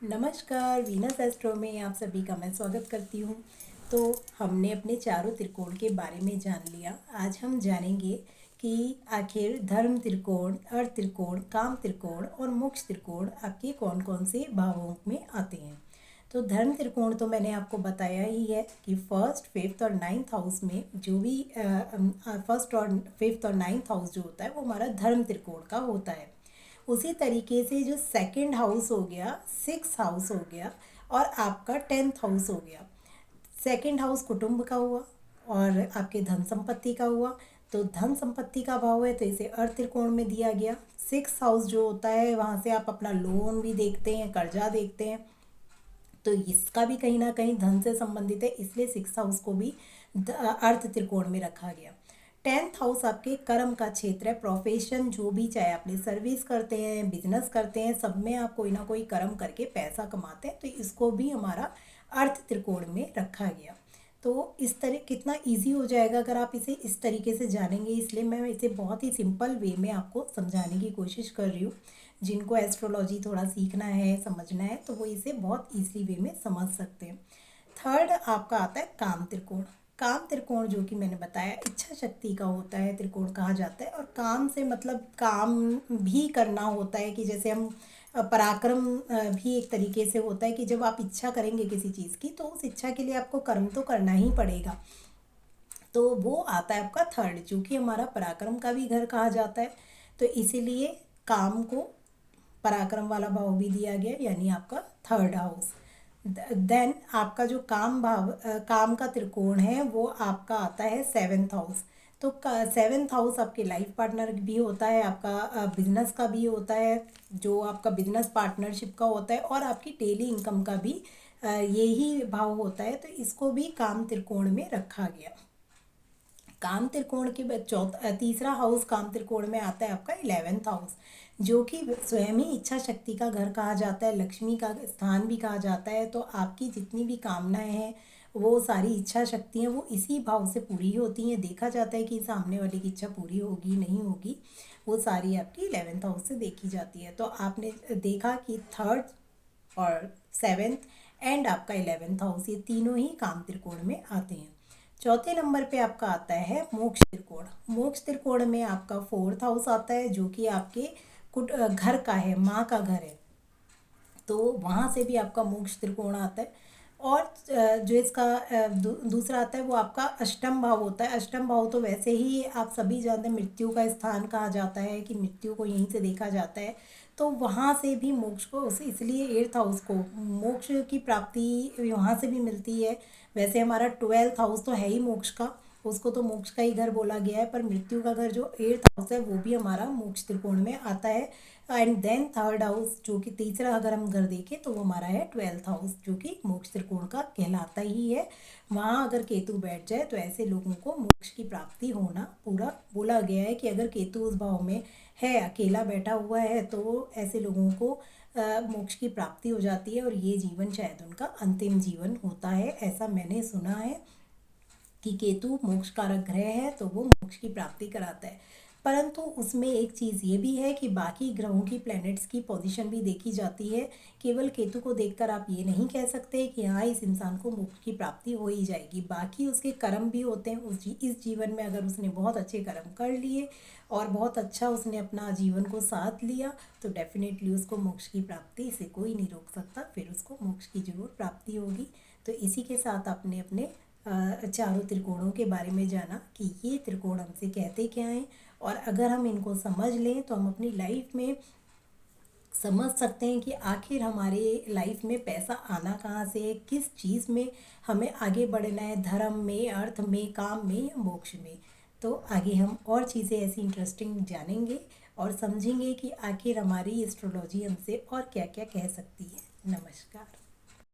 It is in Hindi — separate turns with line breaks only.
नमस्कार, वीनस एस्ट्रो में आप सभी का मैं स्वागत करती हूँ। तो हमने अपने चारों त्रिकोण के बारे में जान लिया। आज हम जानेंगे कि आखिर धर्म त्रिकोण, अर्थ त्रिकोण, काम त्रिकोण और मोक्ष त्रिकोण आपके कौन कौन से भावों में आते हैं। तो धर्म त्रिकोण तो मैंने आपको बताया ही है कि फर्स्ट, फिफ्थ और नाइन्थ हाउस में जो भी फर्स्ट और फिफ्थ और नाइन्थ हाउस जो होता है वो हमारा धर्म त्रिकोण का होता है। उसी तरीके से जो सेकंड हाउस हो गया, सिक्स हाउस हो गया और आपका टेंथ हाउस हो गया। सेकंड हाउस कुटुंब का हुआ और आपके धन संपत्ति का हुआ। तो धन संपत्ति का भाव है तो इसे अर्थ त्रिकोण में दिया गया। सिक्स हाउस जो होता है वहाँ से आप अपना लोन भी देखते हैं, कर्जा देखते हैं, तो इसका भी कहीं ना कहीं धन से संबंधित है, इसलिए सिक्स हाउस को भी अर्थ त्रिकोण में रखा गया। टेंथ हाउस आपके कर्म का क्षेत्र है, प्रोफेशन जो भी, चाहे अपनी सर्विस करते हैं, बिजनेस करते हैं, सब में आप कोई ना कोई कर्म करके पैसा कमाते हैं, तो इसको भी हमारा अर्थ त्रिकोण में रखा गया। तो इस तरह कितना इजी हो जाएगा अगर आप इसे इस तरीके से जानेंगे, इसलिए मैं इसे बहुत ही सिंपल वे में आपको समझाने की कोशिश कर रही हूँ। जिनको एस्ट्रोलॉजी थोड़ा सीखना है, समझना है, तो वो इसे बहुत इजी वे में समझ सकते हैं। थर्ड आपका आता है काम त्रिकोण। काम त्रिकोण जो कि मैंने बताया इच्छा शक्ति का होता है, त्रिकोण कहा जाता है। और काम से मतलब काम भी करना होता है, कि जैसे हम पराक्रम भी एक तरीके से होता है कि जब आप इच्छा करेंगे किसी चीज़ की तो उस इच्छा के लिए आपको कर्म तो करना ही पड़ेगा। तो वो आता है आपका थर्ड, जो कि हमारा पराक्रम का भी घर कहा जाता है। तो इसीलिए काम को पराक्रम वाला भाव भी दिया गया, यानी आपका थर्ड हाउस। देन आपका जो काम भाव, काम का त्रिकोण है वो आपका आता है सेवेंथ हाउस। तो सेवेंथ हाउस आपके लाइफ पार्टनर भी होता है, आपका बिजनेस का भी होता है, जो आपका बिजनेस पार्टनरशिप का होता है, और आपकी डेली इनकम का भी यही भाव होता है। तो इसको भी काम त्रिकोण में रखा गया। काम त्रिकोण के बाद तीसरा हाउस काम त्रिकोण में आता है आपका इलेवेंथ हाउस, जो कि स्वयं ही इच्छा शक्ति का घर कहा जाता है, लक्ष्मी का स्थान भी कहा जाता है। तो आपकी जितनी भी कामनाएं हैं, वो सारी इच्छा शक्तियाँ वो इसी भाव से पूरी होती हैं। देखा जाता है कि सामने वाले की इच्छा पूरी होगी नहीं होगी, वो सारी आपकी इलेवेंथ हाउस से देखी जाती है। तो आपने देखा कि थर्ड और सेवेंथ एंड आपका इलेवेंथ हाउस, ये तीनों ही काम त्रिकोण में आते हैं। चौथे नंबर पे आपका आता है मोक्ष त्रिकोण। मोक्ष त्रिकोण में आपका फोर्थ हाउस आता है, जो कि आपके घर का है, माँ का घर है। तो वहाँ से भी आपका मोक्ष त्रिकोण आता है। और जो इसका दूसरा आता है वो आपका अष्टम भाव होता है। अष्टम भाव तो वैसे ही आप सभी जानते हैं, मृत्यु का स्थान कहा जाता है, कि मृत्यु को यहीं से देखा जाता है। तो वहाँ से भी मोक्ष को, इसलिए एट्थ हाउस को मोक्ष की प्राप्ति वहाँ से भी मिलती है। वैसे हमारा ट्वेल्थ हाउस तो है ही मोक्ष का, उसको तो मोक्ष का ही घर बोला गया है, पर मृत्यु का घर जो एट्थ हाउस है वो भी हमारा मोक्ष त्रिकोण में आता है। एंड देन थर्ड हाउस, जो कि तीसरा अगर हम घर देखें तो वो हमारा है ट्वेल्थ हाउस, जो कि मोक्ष त्रिकोण का कहलाता ही है। वहाँ अगर केतु बैठ जाए तो ऐसे लोगों को मोक्ष की प्राप्ति होना पूरा बोला गया है, कि अगर केतु उस भाव में है, अकेला बैठा हुआ है, तो ऐसे लोगों को मोक्ष की प्राप्ति हो जाती है, और ये जीवन शायद उनका अंतिम जीवन होता है। ऐसा मैंने सुना है कि केतु मोक्ष कारक ग्रह है, तो वो मोक्ष की प्राप्ति कराता है। परंतु उसमें एक चीज़ ये भी है कि बाकी ग्रहों की, प्लैनेट्स की पोजीशन भी देखी जाती है। केवल केतु को देखकर आप ये नहीं कह सकते कि हाँ इस इंसान को मोक्ष की प्राप्ति हो ही जाएगी। बाकी उसके कर्म भी होते हैं। इस जीवन में अगर उसने बहुत अच्छे कर्म कर लिए और बहुत अच्छा उसने अपना जीवन को साथ लिया, तो डेफिनेटली उसको मोक्ष की प्राप्ति से कोई नहीं रोक सकता, फिर उसको मोक्ष की जरूर प्राप्ति होगी। तो इसी के साथ आपने अपने चारों त्रिकोणों के बारे में जाना कि ये त्रिकोण हमसे कहते क्या हैं, और अगर हम इनको समझ लें तो हम अपनी लाइफ में समझ सकते हैं कि आखिर हमारे लाइफ में पैसा आना कहाँ से है, किस चीज़ में हमें आगे बढ़ना है, धर्म में, अर्थ में, काम में या मोक्ष में। तो आगे हम और चीज़ें ऐसी इंटरेस्टिंग जानेंगे और समझेंगे कि आखिर हमारी एस्ट्रोलॉजी हमसे और क्या क्या कह सकती है। नमस्कार।